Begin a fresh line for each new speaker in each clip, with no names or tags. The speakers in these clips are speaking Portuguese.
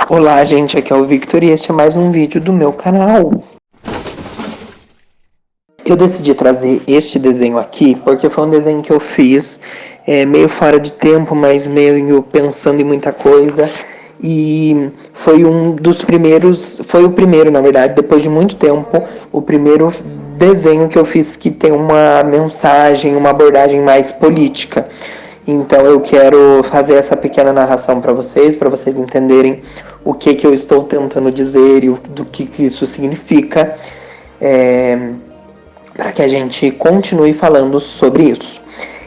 Olá, gente, aqui é o Victor e este é mais um vídeo do meu canal. Eu decidi trazer este desenho aqui porque foi um desenho que eu fiz meio fora de tempo, mas meio pensando em muita coisa. E foi um dos primeiros, foi o primeiro, na verdade, depois de muito tempo, o primeiro desenho que eu fiz que tem uma mensagem, uma abordagem mais política. Então eu quero fazer essa pequena narração para vocês entenderem o que eu estou tentando dizer e do que isso significa, para que a gente continue falando sobre isso.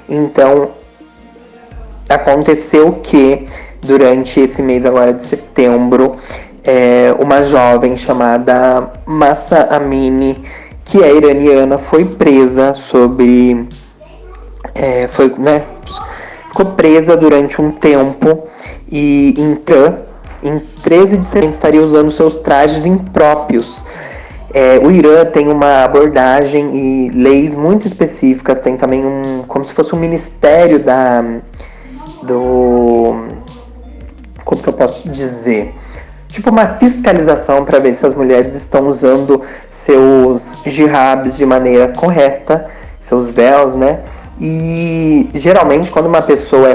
Então, aconteceu que durante esse mês agora de setembro, uma jovem chamada Mahsa Amini, que é iraniana, foi presa ficou presa durante um tempo e em 13 de setembro estaria usando seus trajes impróprios. O Irã tem uma abordagem e leis muito específicas, tem também como se fosse um ministério como que eu posso dizer? Tipo uma fiscalização para ver se as mulheres estão usando seus hijabs de maneira correta, seus véus, né? E geralmente quando uma pessoa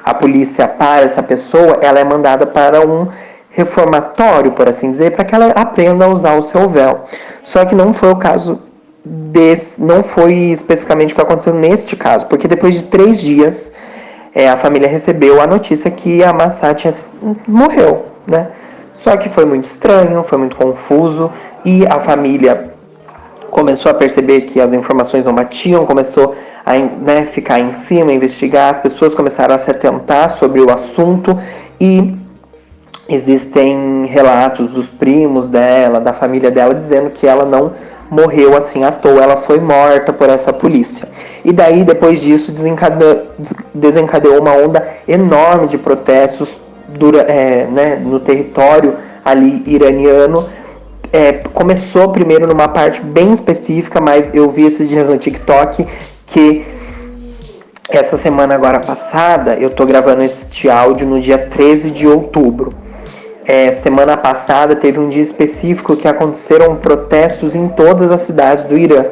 a polícia para essa pessoa, ela é mandada para um reformatório, por assim dizer, para que ela aprenda a usar o seu véu. Só que não foi o caso não foi especificamente o que aconteceu neste caso, porque depois de 3 dias a família recebeu a notícia que a Mahsa morreu, né? Só que foi muito estranho, foi muito confuso e a família começou a perceber que as informações não batiam, começou a ficar em cima, investigar, as pessoas começaram a se atentar sobre o assunto e existem relatos dos primos dela, da família dela, dizendo que ela não morreu assim à toa, ela foi morta por essa polícia. E daí, depois disso, desencadeou uma onda enorme de protestos no território ali iraniano. Começou primeiro numa parte bem específica, mas eu vi esses dias no TikTok que essa semana agora passada, eu tô gravando este áudio no dia 13 de outubro. Semana passada teve um dia específico que aconteceram protestos em todas as cidades do Irã.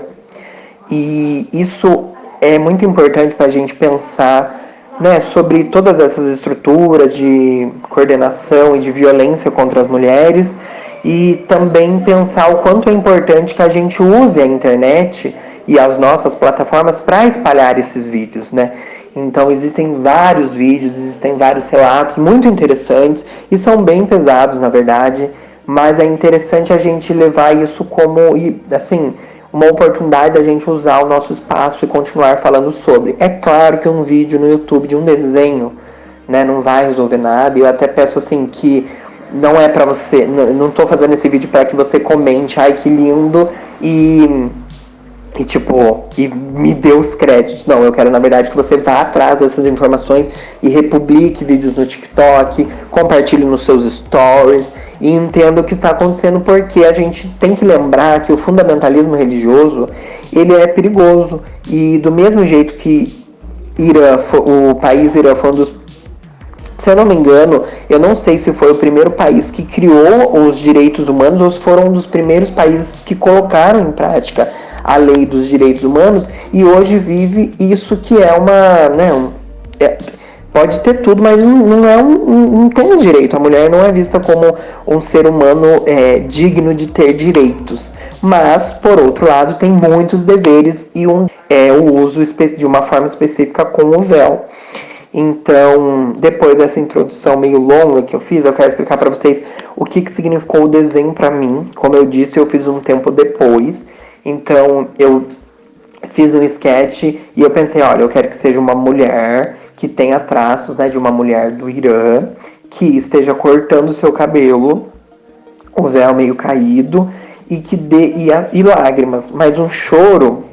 E isso é muito importante para a gente pensar, né, sobre todas essas estruturas de coordenação e de violência contra as mulheres, e também pensar o quanto é importante que a gente use a internet e as nossas plataformas para espalhar esses vídeos, né? Então existem vários vídeos, existem vários relatos muito interessantes e são bem pesados, na verdade, mas é interessante a gente levar isso como, assim, uma oportunidade da gente usar o nosso espaço e continuar falando sobre. É claro que um vídeo no YouTube de um desenho, né, não vai resolver nada, e eu até peço assim que não é pra você, não tô fazendo esse vídeo para que você comente, ai que lindo, e me dê os créditos. Não, eu quero na verdade que você vá atrás dessas informações e republique vídeos no TikTok, compartilhe nos seus stories e entenda o que está acontecendo, porque a gente tem que lembrar que o fundamentalismo religioso, ele é perigoso, e do mesmo jeito que o país Irã foi um dos, se eu não me engano, eu não sei se foi o primeiro país que criou os direitos humanos ou se foram um dos primeiros países que colocaram em prática a lei dos direitos humanos, e hoje vive isso que é uma, né, pode ter tudo, mas não tem direito. A mulher não é vista como um ser humano digno de ter direitos. Mas, por outro lado, tem muitos deveres e o uso de uma forma específica com o véu. Então, depois dessa introdução meio longa que eu fiz, eu quero explicar para vocês o que significou o desenho para mim. Como eu disse, eu fiz um tempo depois. Então, eu fiz um sketch e eu pensei, olha, eu quero que seja uma mulher que tenha traços, né, de uma mulher do Irã, que esteja cortando o seu cabelo, o véu meio caído, e que dê e lágrimas, mas um choro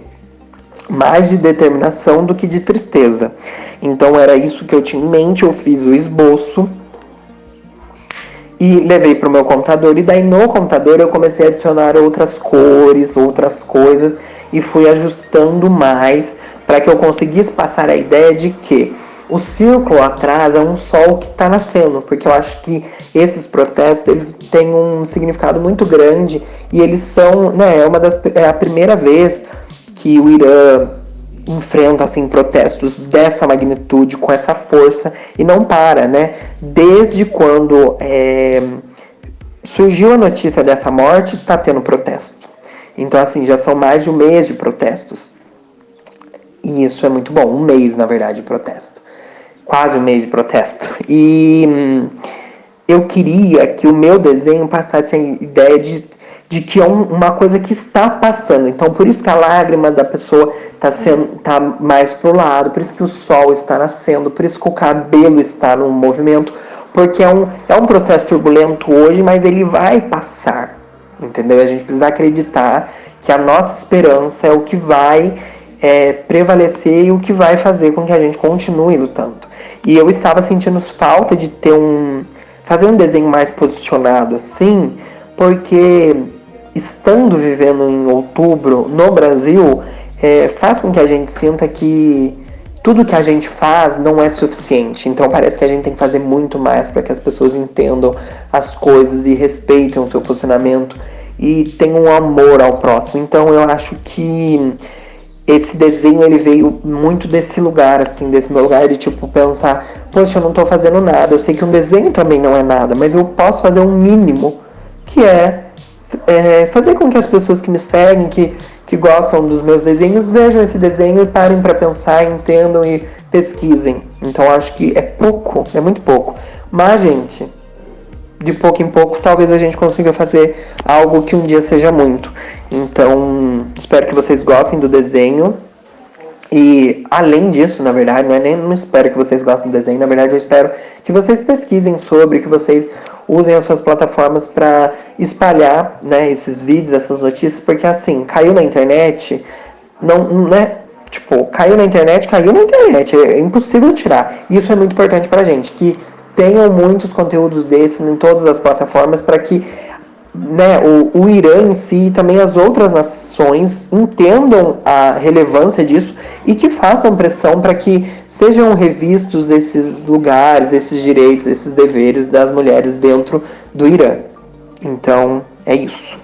mais de determinação do que de tristeza. Então era isso que eu tinha em mente, eu fiz o esboço e levei para o meu computador, e daí no computador eu comecei a adicionar outras cores, outras coisas, e fui ajustando mais para que eu conseguisse passar a ideia de que O círculo atrás é um sol que está nascendo, porque eu acho que esses protestos eles têm um significado muito grande e eles são, né, é a primeira vez que o Irã enfrenta assim protestos dessa magnitude, com essa força, e não para, né? Desde quando surgiu a notícia dessa morte, está tendo protesto. Então, assim, já são mais de um mês de protestos. E isso é muito bom. Um mês, na verdade, de protesto. Quase um mês de protesto. E eu queria que o meu desenho passasse a ideia de que é uma coisa que está passando. Então, por isso que a lágrima da pessoa tá mais pro lado, por isso que o sol está nascendo, por isso que o cabelo está no movimento, porque é um processo turbulento hoje, mas ele vai passar, entendeu? A gente precisa acreditar que a nossa esperança é o que vai prevalecer e o que vai fazer com que a gente continue lutando. E eu estava sentindo falta de fazer um desenho mais posicionado assim, porque estando vivendo em outubro no Brasil, faz com que a gente sinta que tudo que a gente faz não é suficiente. Então parece que a gente tem que fazer muito mais para que as pessoas entendam as coisas e respeitem o seu posicionamento e tenham um amor ao próximo. Então eu acho que esse desenho ele veio muito desse lugar, assim, desse meu lugar de tipo pensar, poxa, eu não tô fazendo nada, eu sei que um desenho também não é nada, mas eu posso fazer um mínimo, que fazer com que as pessoas que me seguem, que gostam dos meus desenhos, vejam esse desenho e parem para pensar, entendam e pesquisem. Então acho que é pouco, é muito pouco. Mas, gente, de pouco em pouco, talvez a gente consiga fazer algo que um dia seja muito. Então, espero que vocês gostem do desenho. E, além disso, na verdade, não espero que vocês gostem do desenho. Na verdade, eu espero que vocês pesquisem sobre, que vocês usem as suas plataformas para espalhar, né, esses vídeos, essas notícias. Porque, assim, caiu na internet, não é... Tipo, caiu na internet, é impossível tirar. E isso é muito importante pra gente, que tenham muitos conteúdos desses em todas as plataformas para que, né, o Irã em si e também as outras nações entendam a relevância disso e que façam pressão para que sejam revistos esses lugares, esses direitos, esses deveres das mulheres dentro do Irã. Então, é isso.